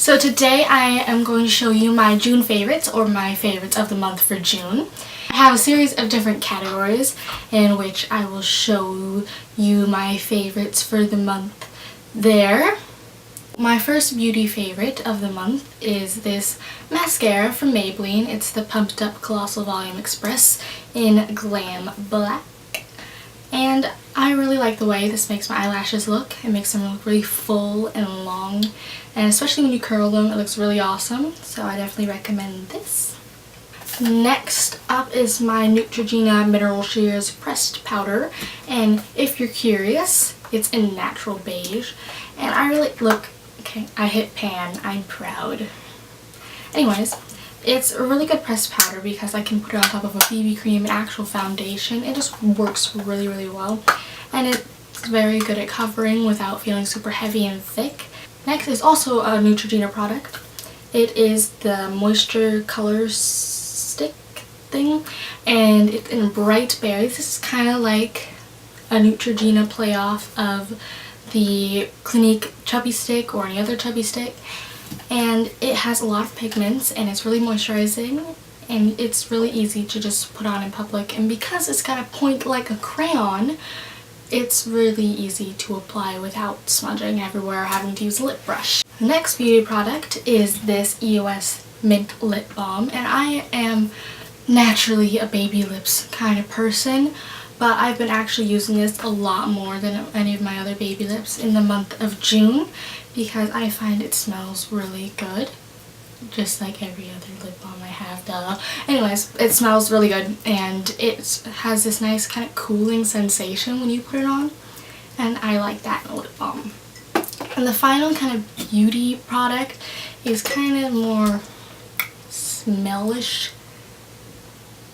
So today I am going to show you my June favorites, or my favorites of the month for June. I have a series of different categories in which I will show you my favorites for the month there. My first beauty favorite of the month is this mascara from Maybelline. It's the Pumped Up Colossal Volume Express in Glam Black. And I really like the way this makes my eyelashes look. It makes them look really full and long, and especially when you curl them, it looks really awesome. So I definitely recommend this. Next up is my Neutrogena Mineral Shears Pressed Powder, and if you're curious, it's in natural beige. And I really okay, I hit pan. I'm proud. Anyways. It's a really good pressed powder because I can put it on top of a BB cream and actual foundation. It just works really, really well. And it's very good at covering without feeling super heavy and thick. Next is also a Neutrogena product. It is the Moisture Color Stick thing. And it's in Bright Berry. This is kind of like a Neutrogena playoff of the Clinique Chubby Stick or any other Chubby Stick. And it has a lot of pigments and it's really moisturizing and it's really easy to just put on in public, and because it's got a point like a crayon, it's really easy to apply without smudging everywhere or having to use a lip brush. The next beauty product is this EOS Mint Lip Balm, and I am naturally a baby lips kind of person, but I've been actually using this a lot more than any of my other baby lips in the month of June because I find it smells really good, just like every other lip balm I have, duh. Anyways, it smells really good and it has this nice kind of cooling sensation when you put it on, and I like that in a lip balm. And the final kind of beauty product is kind of more smellish.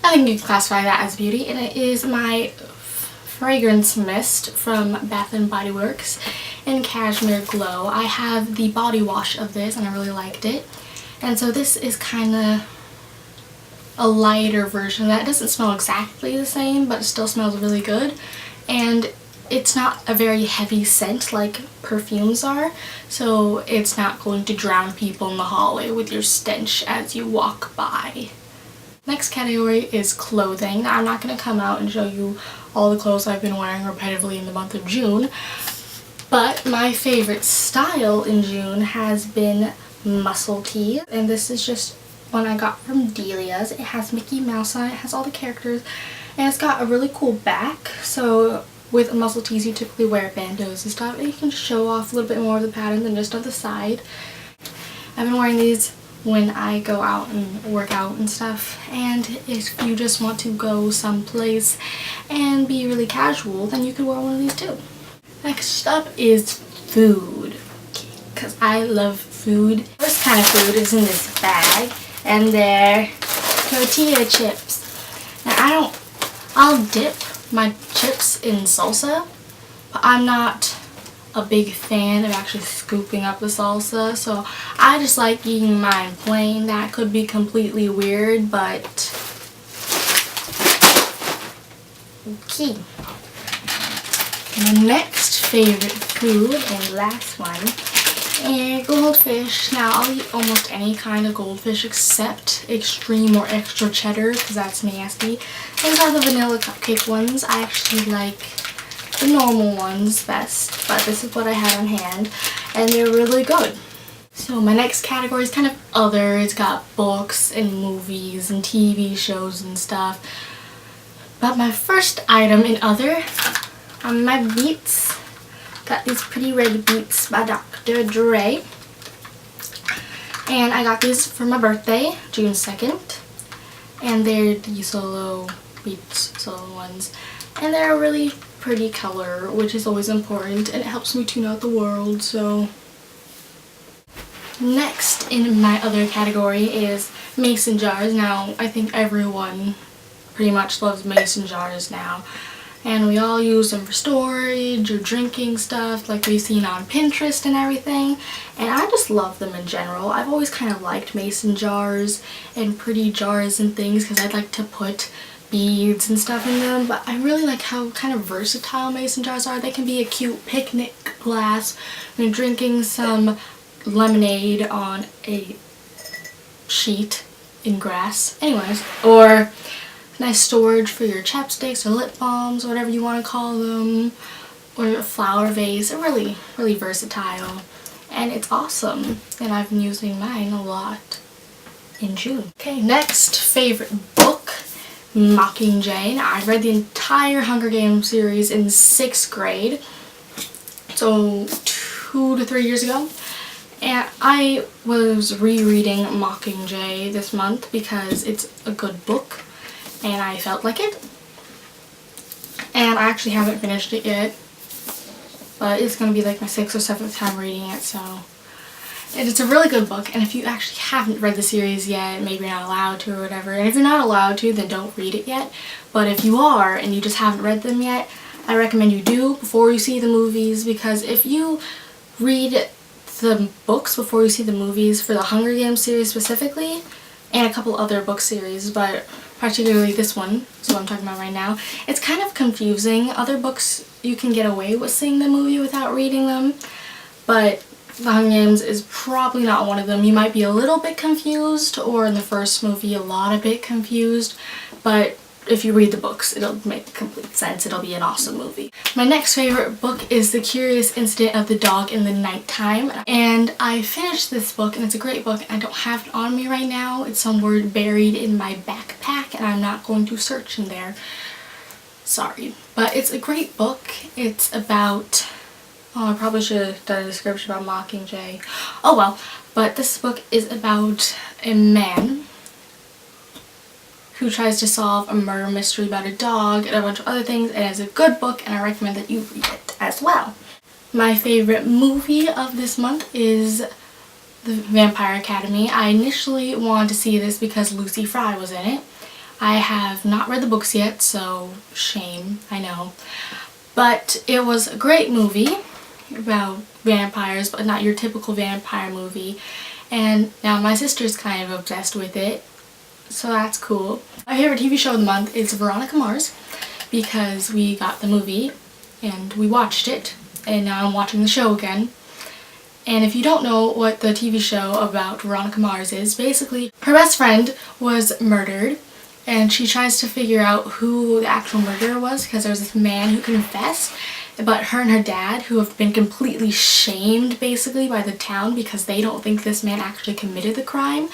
I think you can classify that as beauty, and it is my fragrance mist from Bath & Body Works in Cashmere Glow. I have the body wash of this and I really liked it. And so this is kind of a lighter version of that. It doesn't smell exactly the same, but it still smells really good. And it's not a very heavy scent like perfumes are, so it's not going to drown people in the hallway with your stench as you walk by. Next category is clothing. Now, I'm not going to come out and show you all the clothes I've been wearing repetitively in the month of June, but my favorite style in June has been muscle tees, and this is just one I got from Delia's. It has Mickey Mouse on it, it has all the characters, and it's got a really cool back. So with muscle tees you typically wear bandos and stuff, and you can show off a little bit more of the pattern than just on the side. I've been wearing these when I go out and work out and stuff, and if you just want to go someplace and be really casual, then you could wear one of these too. Next up is food, because I love food. First kind of food is in this bag, and they're tortilla chips. Now I'll dip my chips in salsa, but I'm not a big fan of actually scooping up the salsa, so I just like eating mine plain. That could be completely weird, but okay. My next favorite food and last one is goldfish. Now I'll eat almost any kind of goldfish except extreme or extra cheddar because that's nasty. These are the vanilla cupcake ones. I actually like the normal ones best, but this is what I had on hand and they're really good. So my next category is kind of other. It's got books and movies and TV shows and stuff. But my first item in other are my Beats. Got these pretty red Beats by Dr. Dre. And I got these for my birthday, June 2nd. And they're the solo Beats, solo ones. And they're a really pretty color, which is always important, and it helps me tune out the world. So next in my other category is mason jars. Now I think everyone pretty much loves mason jars now, and we all use them for storage or drinking stuff like we've seen on Pinterest and everything, and I just love them in general. I've always kind of liked mason jars and pretty jars and things because I'd like to put beads and stuff in them, but I really like how kind of versatile mason jars are. They can be a cute picnic glass when you're drinking some lemonade on a sheet in grass. Anyways, or nice storage for your chapsticks or lip balms, whatever you want to call them, or a flower vase. They're really, really versatile, and it's awesome, and I've been using mine a lot in June. Okay, next favorite book, Mockingjay. I read the entire Hunger Games series in 6th grade, so 2 to 3 years ago. And I was rereading Mockingjay this month because it's a good book and I felt like it. And I actually haven't finished it yet, but it's going to be like my 6th or 7th time reading it, so. And it's a really good book, and if you actually haven't read the series yet, maybe you're not allowed to or whatever, and if you're not allowed to, then don't read it yet. But if you are and you just haven't read them yet, I recommend you do before you see the movies, because if you read the books before you see the movies for the Hunger Games series specifically, and a couple other book series, but particularly this one, so I'm talking about right now, it's kind of confusing. Other books you can get away with seeing the movie without reading them, but The Hunger Games is probably not one of them. You might be a little bit confused, or in the first movie a lot of bit confused, but if you read the books, it'll make complete sense. It'll be an awesome movie. My next favorite book is The Curious Incident of the Dog in the Nighttime, and I finished this book, and it's a great book. I don't have it on me right now. It's somewhere buried in my backpack, and I'm not going to search in there. Sorry. But it's a great book. It's about... oh, I probably should have done a description about Mockingjay. Oh well. But this book is about a man who tries to solve a murder mystery about a dog and a bunch of other things, and it's a good book, and I recommend that you read it as well. My favorite movie of this month is The Vampire Academy. I initially wanted to see this because Lucy Fry was in it. I have not read the books yet, so shame, I know. But it was a great movie about vampires, but not your typical vampire movie. And now my sister's kind of obsessed with it, so that's cool. My favorite TV show of the month is Veronica Mars, because we got the movie and we watched it, and now I'm watching the show again. And if you don't know what the TV show about Veronica Mars is, basically her best friend was murdered, and she tries to figure out who the actual murderer was, because there was this man who confessed, but her and her dad, who have been completely shamed basically by the town because they don't think this man actually committed the crime.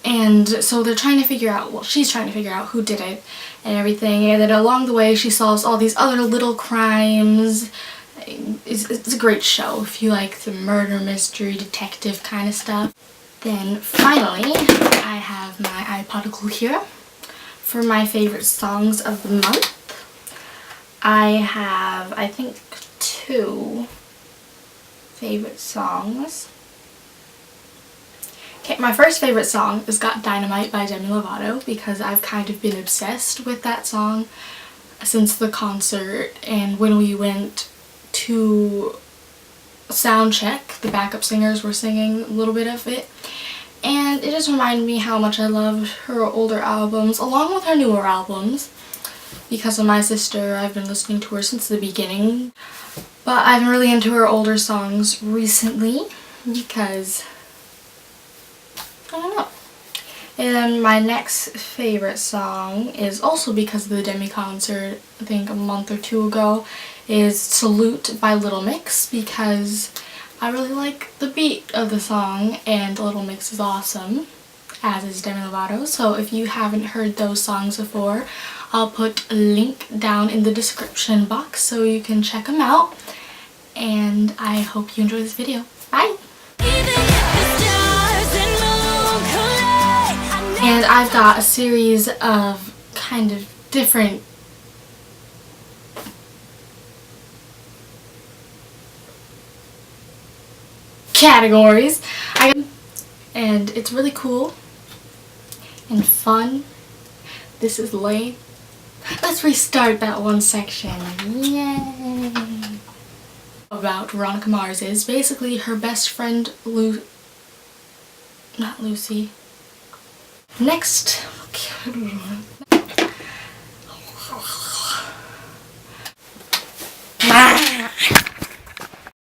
And so they're trying to figure out, well, she's trying to figure out who did it and everything, and then along the way she solves all these other little crimes. It's a great show if you like the murder mystery detective kind of stuff. Then finally, I have my iPodicle here for my favorite songs of the month. I have, I think, 2 favorite songs. Okay, my first favorite song is Got Dynamite by Demi Lovato, because I've kind of been obsessed with that song since the concert, and when we went to soundcheck, the backup singers were singing a little bit of it, and it just reminded me how much I loved her older albums along with her newer albums. Because of my sister, I've been listening to her since the beginning, but I've been really into her older songs recently because I don't know. And then my next favorite song is also because of the Demi concert, I think a month or 2 ago, is Salute by Little Mix, because I really like the beat of the song and Little Mix is awesome, as is Demi Lovato. So if you haven't heard those songs before, I'll put a link down in the description box so you can check them out. And I hope you enjoy this video. Bye! And I've got a series of kind of different categories. And it's really cool and fun. This is lame. Let's restart that one section. Yay! About Veronica Mars is basically her best friend not Lucy. Next.